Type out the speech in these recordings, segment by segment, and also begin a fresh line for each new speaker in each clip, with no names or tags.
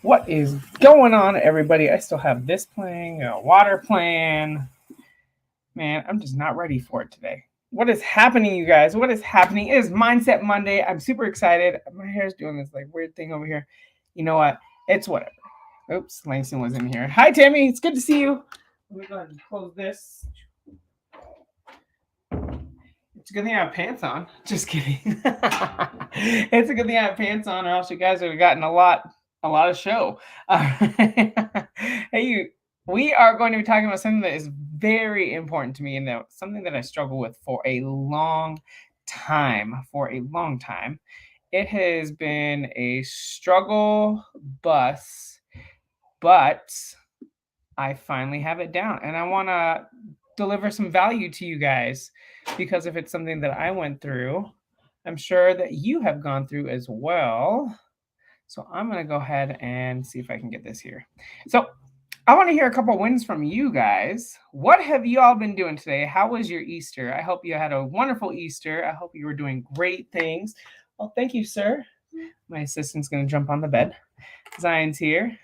What is going on, everybody? I still have this playing, a water playing. Man, I'm just not ready for it today. What is happening, you guys? What is happening? It is Mindset Monday. I'm super excited. My hair's doing this like weird thing over here. You know what? It's whatever. Oops, Langston was in here. Hi, Tammy. It's good to see you. Let me go ahead and close this. It's a good thing I have pants on. Just kidding. It's a good thing I have pants on, or else you guys would have gotten a lot of show. Hey, we are going to be talking about something that is very important to me, and that something that I struggle with for a long time. For a long time, it has been a struggle bus, but I finally have it down, and I want to deliver some value to you guys because if it's something that I went through, I'm sure that you have gone through as well. So I'm going to go ahead and see if I can get this here. So I want to hear a couple wins from you guys. What have you all been doing today? How was your Easter? I hope you had a wonderful Easter. I hope you were doing great things. Well, thank you, sir. My assistant's going to jump on the bed. Zion's here.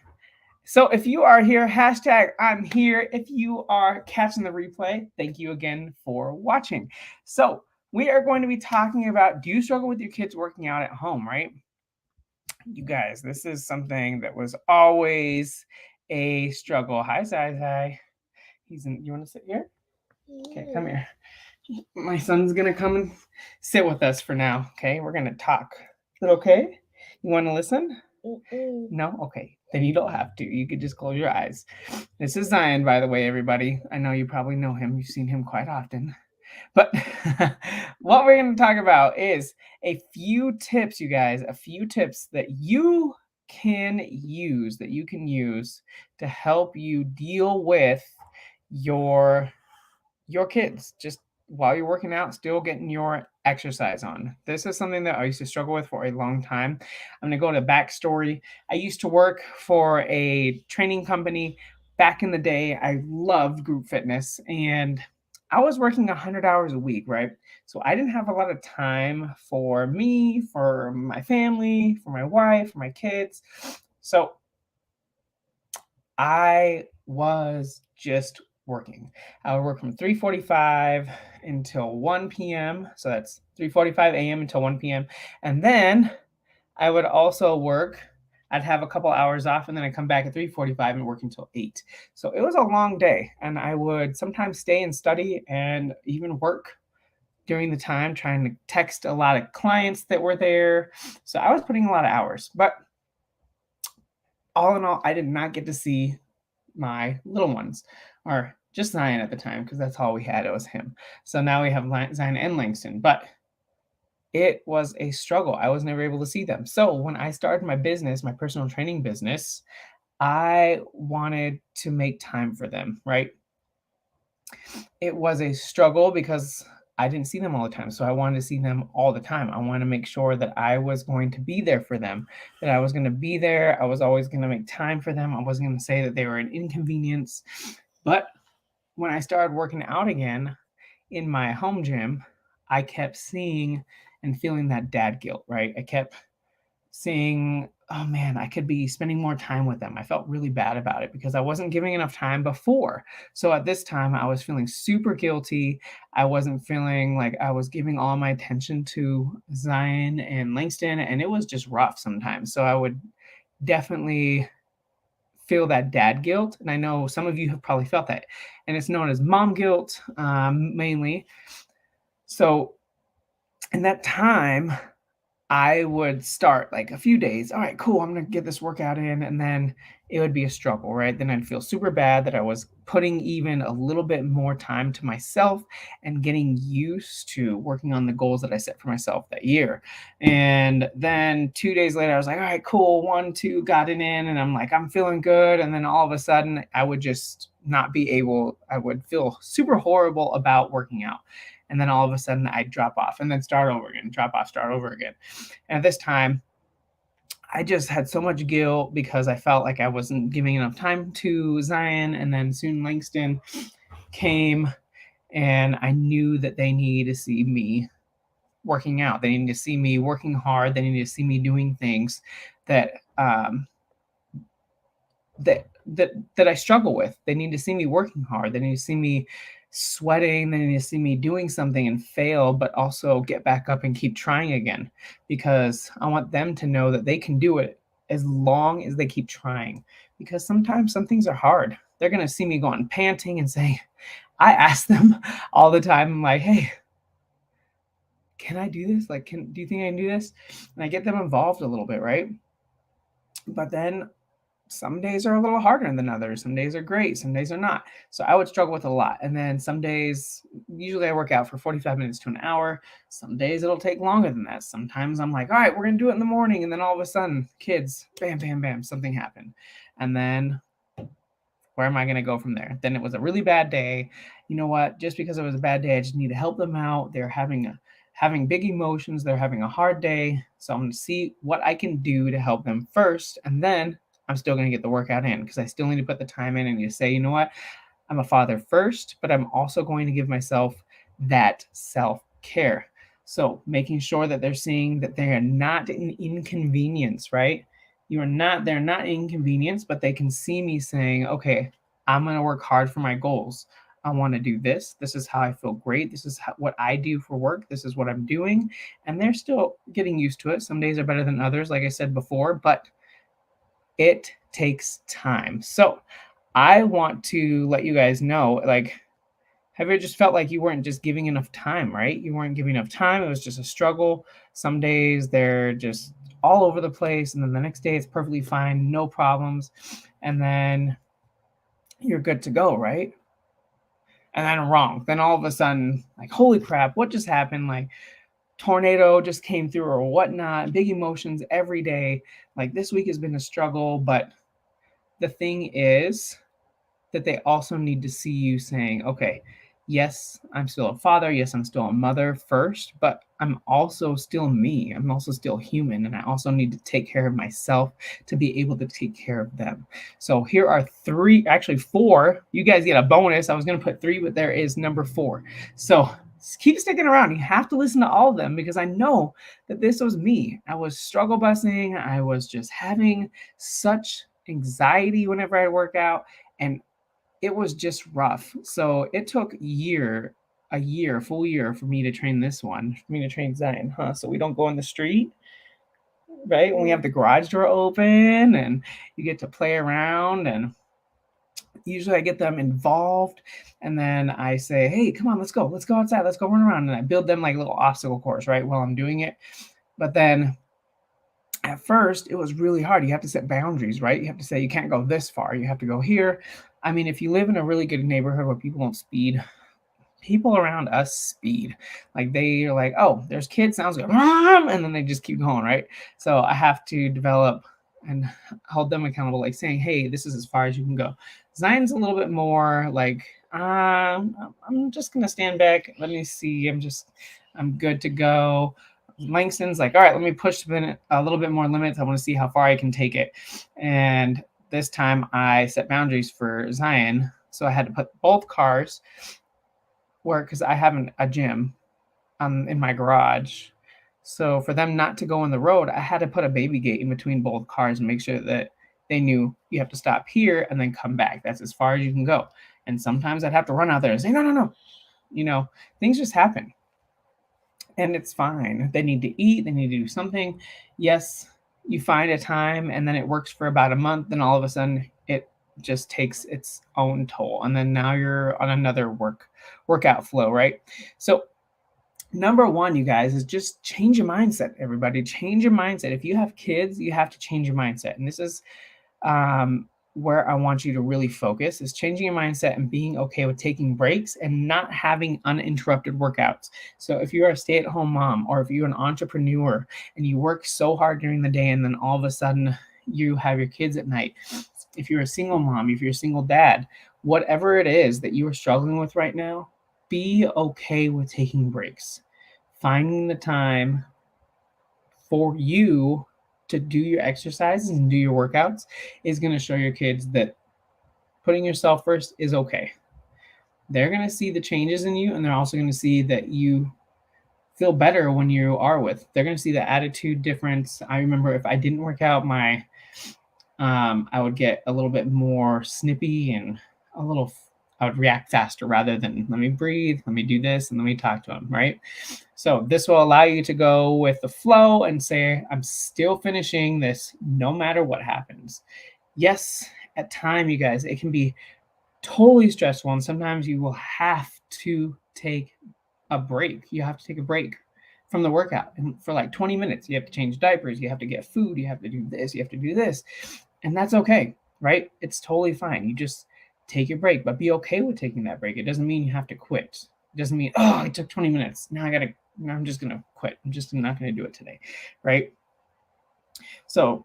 So if you are here, hashtag I'm here. If you are catching the replay, thank you again for watching. So we are going to be talking about, do you struggle with your kids working out at home, right? You guys, this is something that was always a struggle. Hi, Zai Zai. You want to sit here? Okay, come here. My son's going to come and sit with us for now, okay? We're going to talk. Is it okay? You want to listen? No? Okay. Then you don't have to. You could just close your eyes. This is Zion, by the way, everybody. I know you probably know him. You've seen him quite often. But what we're going to talk about is a few tips, you guys, a few tips that you can use, to help you deal with your kids just while you're working out, still getting your exercise on. This is something that I used to struggle with for a long time. I'm going to go to backstory. I used to work for a training company back in the day. I loved group fitness, and I was working 100 hours a week, right? So I didn't have a lot of time for me, for my family, for my wife, for my kids. So I was just working. I would work from 3:45 until 1 p.m. So that's 3:45 a.m. until 1 p.m. And then I would also work. I'd have a couple hours off, and then I'd come back at 3:45 and work until 8. So it was a long day, and I would sometimes stay and study and even work during the time, trying to text a lot of clients that were there. So I was putting a lot of hours, but all in all, I did not get to see my little ones, or just Zion at the time, because that's all we had. It was him. So now we have Zion and Langston, but it was a struggle. I was never able to see them. So when I started my business, my personal training business, I wanted to make time for them, right? It was a struggle because I didn't see them all the time. So I wanted to see them all the time. I wanted to make sure that I was going to be there for them, that I was going to be there. I was always going to make time for them. I wasn't going to say that they were an inconvenience. But when I started working out again in my home gym, I kept seeing and feeling that dad guilt, right? I kept seeing, oh man, I could be spending more time with them. I felt really bad about it because I wasn't giving enough time before. So at this time, I was feeling super guilty. I wasn't feeling like I was giving all my attention to Zion and Langston, and it was just rough sometimes. So I would definitely feel that dad guilt. And I know some of you have probably felt that. And it's known as mom guilt, mainly. So in that time, I would start like a few days. All right, cool. I'm going to get this workout in. And then it would be a struggle, right? Then I'd feel super bad that I was putting even a little bit more time to myself and getting used to working on the goals that I set for myself that year. And then 2 days later, I was like, all right, cool. 1, 2, got it in. And I'm like, I'm feeling good. And then all of a sudden, I would just not be able, I would feel super horrible about working out. And then all of a sudden I'd drop off and then start over again, drop off, start over again. And at this time, I just had so much guilt because I felt like I wasn't giving enough time to Zion. And then soon Langston came, and I knew that they needed to see me working out. They needed to see me working hard. They needed to see me doing things that that I struggle with. They need to see me working hard. They need to see me sweating. They need to see me doing something and fail, but also get back up and keep trying again, because I want them to know that they can do it as long as they keep trying. Because sometimes some things are hard. They're going to see me going panting and saying, I ask them all the time, I'm like, hey, can I do this? Like, do you think I can do this? And I get them involved a little bit, right? But then some days are a little harder than others. Some days are great, some days are not. So I would struggle with a lot. And then some days, usually I work out for 45 minutes to an hour. Some days it'll take longer than that. Sometimes I'm like, all right, we're going to do it in the morning. And then all of a sudden, kids, bam, bam, bam, something happened. And then where am I going to go from there? Then it was a really bad day. You know what? Just because it was a bad day, I just need to help them out. They're having big emotions. They're having a hard day. So I'm going to see what I can do to help them first. And then I'm still going to get the workout in, because I still need to put the time in and you say, you know what? I'm a father first, but I'm also going to give myself that self-care. So making sure that they're seeing that they are not an inconvenience, right? They're not inconvenience, but they can see me saying, okay, I'm going to work hard for my goals. I want to do this. This is how I feel great. This is what I do for work. This is what I'm doing. And they're still getting used to it. Some days are better than others, like I said before, but it takes time. So I want to let you guys know, like, have you just felt like you weren't just giving enough time, right? You weren't giving enough time. It was just a struggle. Some days they're just all over the place. And then the next day it's perfectly fine, no problems. And then you're good to go, right? And then wrong. Then all of a sudden, like, holy crap, what just happened? Like, tornado just came through or whatnot. Big emotions every day. Like, this week has been a struggle. But the thing is that they also need to see you saying, okay, yes, I'm still a father. Yes, I'm still a mother first, but I'm also still me. I'm also still human. And I also need to take care of myself to be able to take care of them. So here are actually four. You guys get a bonus. I was going to put three, but there is number 4. So keep sticking around. You have to listen to all of them, because I know that this was me. I was struggle busing. I was just having such anxiety whenever I work out, and it was just rough. So it took a full year for me to train Zion, huh? So we don't go in the street, right? When we have the garage door open and you get to play around, and usually I get them involved, and then I say, hey, come on, let's go outside, let's go run around. And I build them like little obstacle course, right, while I'm doing it. But then at first it was really hard. You have to set boundaries, right? You have to say, you can't go this far, you have to go here. I mean, if you live in a really good neighborhood where people don't speed, people around us speed. Like, they're like, oh, there's kids, sounds good, and then they just keep going, right? So I have to develop and hold them accountable, like saying, hey, this is as far as you can go. Zion's a little bit more like, I'm just gonna stand back. Let me see. I'm good to go. Langston's like, all right, let me push a little bit more limits. I want to see how far I can take it. And this time I set boundaries for Zion. So I had to put both cars where, because I have a gym in my garage. So for them not to go on the road, I had to put a baby gate in between both cars and make sure that they knew you have to stop here and then come back. That's as far as you can go. And sometimes I'd have to run out there and say, no. You know, things just happen. And it's fine. They need to eat. They need to do something. Yes, you find a time and then it works for about a month. Then all of a sudden it just takes its own toll. And then now you're on another workout flow, right? So number 1, you guys, is just change your mindset. Everybody, change your mindset. If you have kids, you have to change your mindset. And this is where I want you to really focus, is changing your mindset and being okay with taking breaks and not having uninterrupted workouts. So if you're a stay-at-home mom, or if you're an entrepreneur and you work so hard during the day and then all of a sudden you have your kids at night, if you're a single mom, if you're a single dad, whatever it is that you are struggling with right now, be okay with taking breaks. Finding the time for you to do your exercises and do your workouts is going to show your kids that putting yourself first is okay. They're going to see the changes in you, and they're also going to see that you feel better when you are with. They're going to see the attitude difference. I remember if I didn't work out, my I would get a little bit more snippy and a little, I would react faster rather than let me breathe, let me do this, and let me talk to him, right? So this will allow you to go with the flow and say, I'm still finishing this no matter what happens. Yes, at time, you guys, it can be totally stressful, and sometimes you will have to take a break. You have to take a break from the workout and for like 20 minutes. You have to change diapers, you have to get food, you have to do this, you have to do this. And that's okay, right? It's totally fine. You just take your break, but be okay with taking that break. It doesn't mean you have to quit. It doesn't mean, oh, I took 20 minutes. Now I'm just going to quit. I'm just not going to do it today, right? So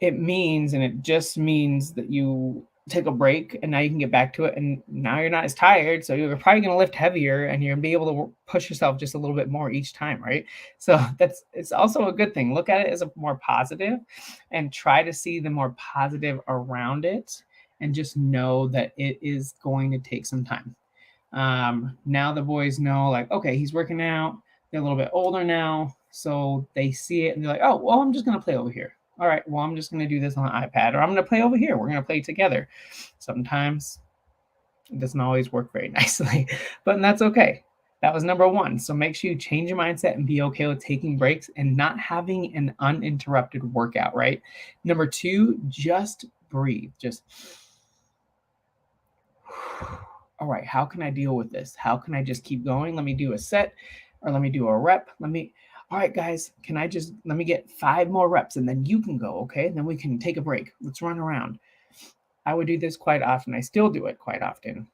it means, and it just means that you take a break and now you can get back to it, and now you're not as tired, so you're probably going to lift heavier and you're going to be able to push yourself just a little bit more each time, right? So it's also a good thing. Look at it as a more positive and try to see the more positive around it, and just know that it is going to take some time. Now the boys know, like, okay, he's working out, they're a little bit older now, so they see it and they're like, oh, well, I'm just going to play over here. All right, well, I'm just going to do this on the iPad, or I'm going to play over here. We're going to play together. Sometimes it doesn't always work very nicely, but that's okay. That was number one. So make sure you change your mindset and be okay with taking breaks and not having an uninterrupted workout, right? Number two, just breathe. Just, all right, how can I deal with this? How can I just keep going? Let me do a set, or let me do a rep. All right, guys, let me get 5 more reps and then you can go, okay? And then we can take a break. Let's run around. I would do this quite often. I still do it quite often,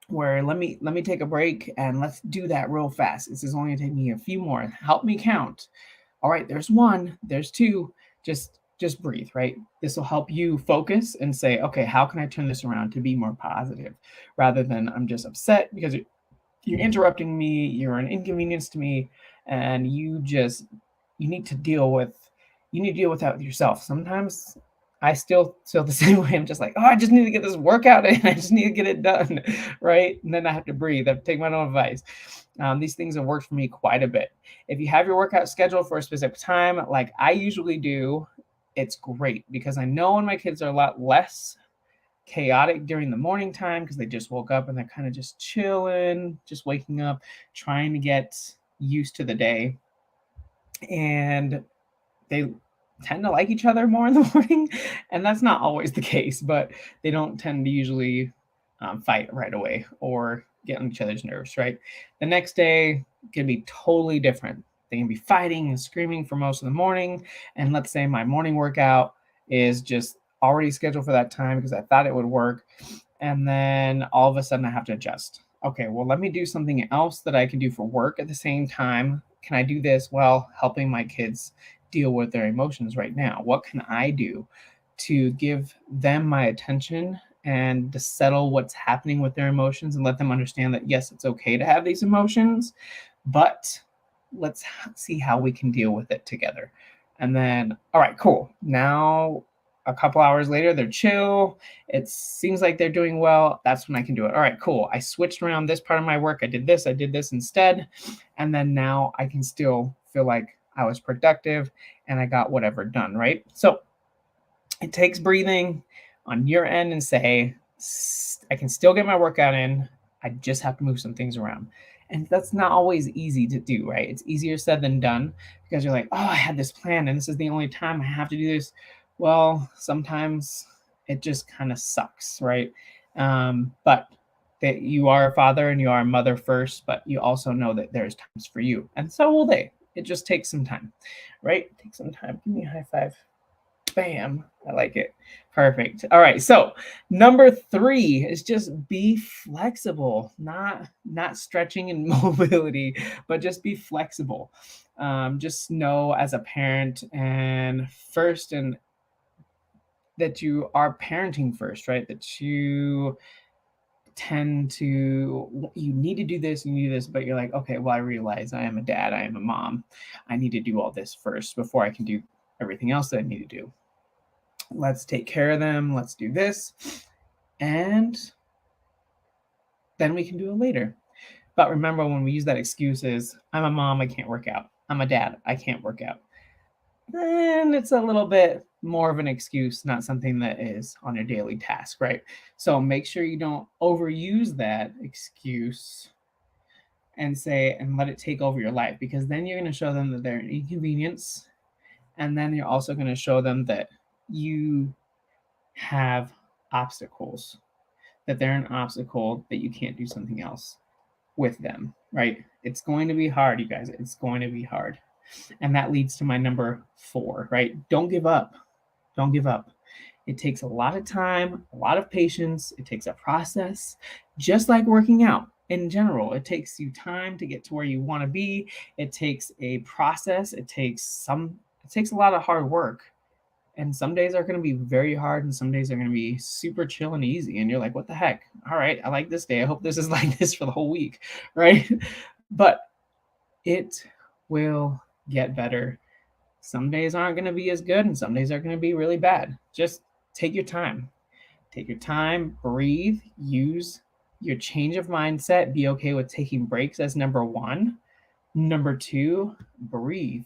where let me take a break and let's do that real fast. This is only going to take me a few more. Help me count. All right, there's 1, there's 2. Just breathe, right? This will help you focus and say, okay, how can I turn this around to be more positive, rather than I'm just upset because you're interrupting me, you're an inconvenience to me, and you need to deal with that with yourself. Sometimes I still feel the same way. I'm just like, oh, I just need to get this workout in. I just need to get it done, right? And then I have to breathe. I have to take my own advice. These things have worked for me quite a bit. If you have your workout scheduled for a specific time, like I usually do, it's great because I know when my kids are a lot less chaotic during the morning time because they just woke up and they're kind of just chilling, just waking up, trying to get used to the day. And they tend to like each other more in the morning. And that's not always the case, but they don't tend to usually fight right away or get on each other's nerves, right? The next day can be totally different. They can be fighting and screaming for most of the morning. And let's say my morning workout is just already scheduled for that time because I thought it would work. And then all of a sudden I have to adjust. Okay, well, let me do something else that I can do for work at the same time. Can I do this while helping my kids deal with their emotions right now? What can I do to give them my attention and to settle what's happening with their emotions and let them understand that, yes, it's okay to have these emotions, but let's see how we can deal with it together. And then, all right, cool. Now, a couple hours later, they're chill. It seems like they're doing well. That's when I can do it. All right, cool. I switched around this part of my work. I did this instead. And then now I can still feel like I was productive and I got whatever done, right? So it takes breathing on your end and say, I can still get my workout in. I just have to move some things around. And that's not always easy to do, right? It's easier said than done because you're like, oh, I had this plan and this is the only time I have to do this. Well, sometimes it just kind of sucks, right? But that you are a father and you are a mother first, but you also know that there's times for you, and so will they. It just takes some time, right? Take some time. Give me a high five. Bam. I like it. Perfect. All right. So number 3 is just be flexible, not stretching and mobility, but just be flexible. Just know as a parent and first, and that you are parenting first, right? That you tend to, you need to do this, you need this, but you're like, okay, well, I realize I am a dad, I am a mom. I need to do all this first before I can do everything else that I need to do. Let's take care of them. Let's do this. And then we can do it later. But remember, when we use that excuse is, I'm a mom, I can't work out. I'm a dad, I can't work out. then it's a little bit more of an excuse, not something that is on your daily task, right? So make sure you don't overuse that excuse and say and let it take over your life, because then you're going to show them that they're an inconvenience, and then you're also going to show them that you have obstacles, that they're an obstacle, that you can't do something else with them, right? It's going to be hard, you guys. It's going to be hard. And that leads to my number 4, right? Don't give up. Don't give up. It takes a lot of time, a lot of patience. It takes a process, just like working out in general. It takes you time to get to where you want to be. It takes a process. It takes a lot of hard work. And some days are going to be very hard, and some days are going to be super chill and easy. And you're like, what the heck? All right, I like this day. I hope this is like this for the whole week, right? But it will get better. Some days aren't going to be as good, and some days are going to be really bad. Just take your time. Take your time, breathe, use your change of mindset. Be okay with taking breaks as number 1. Number 2, breathe.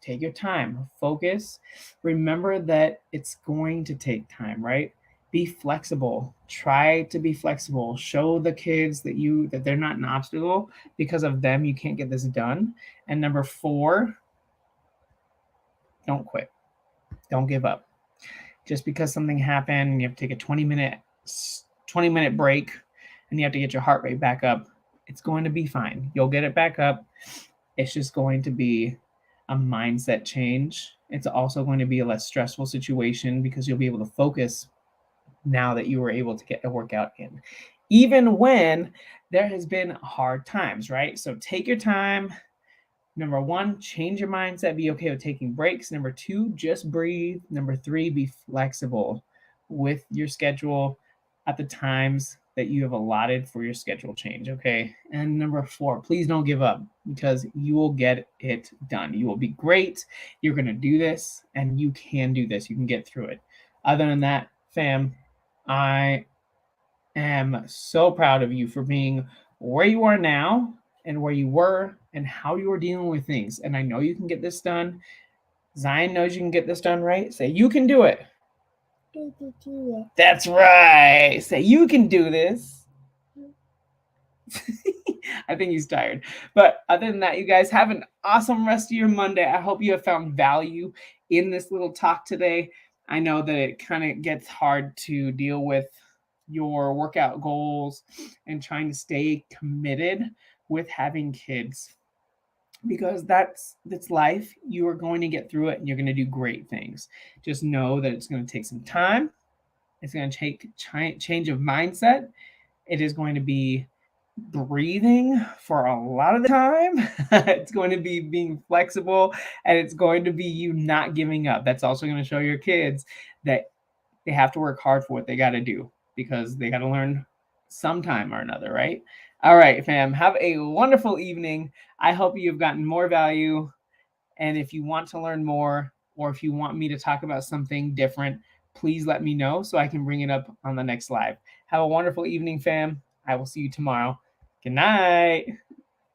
Take your time, focus. Remember that it's going to take time, right? Be flexible. Try to be flexible. Show the kids that they're not an obstacle. Because of them, you can't get this done. And number 4, don't quit. Don't give up. Just because something happened and you have to take a 20-minute break and you have to get your heart rate back up, it's going to be fine. You'll get it back up. It's just going to be a mindset change. It's also going to be a less stressful situation because you'll be able to focus now that you were able to get a workout in, even when there has been hard times, right? So take your time. Number 1, change your mindset. Be okay with taking breaks. Number 2, just breathe. Number 3, be flexible with your schedule at the times that you have allotted for your schedule change, okay? And number 4, please don't give up, because you will get it done. You will be great. You're going to do this, and you can do this. You can get through it. Other than that, fam, I am so proud of you for being where you are now and where you were and how you were dealing with things. And I know you can get this done. Zion knows you can get this done, right? Say, you can do it. That's right. Say, you can do this. I think he's tired. But other than that, you guys have an awesome rest of your Monday. I hope you have found value in this little talk today. I know that it kind of gets hard to deal with your workout goals and trying to stay committed with having kids, because that's life. You are going to get through it, and you're going to do great things. Just know that it's going to take some time. It's going to take change of mindset. It is going to be breathing for a lot of the time. It's going to be being flexible, and it's going to be you not giving up. That's also going to show your kids that they have to work hard for what they got to do, because they got to learn sometime or another, right? All right, fam, have a wonderful evening. I hope you've gotten more value. And if you want to learn more, or if you want me to talk about something different, please let me know so I can bring it up on the next live. Have a wonderful evening, fam. I will see you tomorrow. Good night.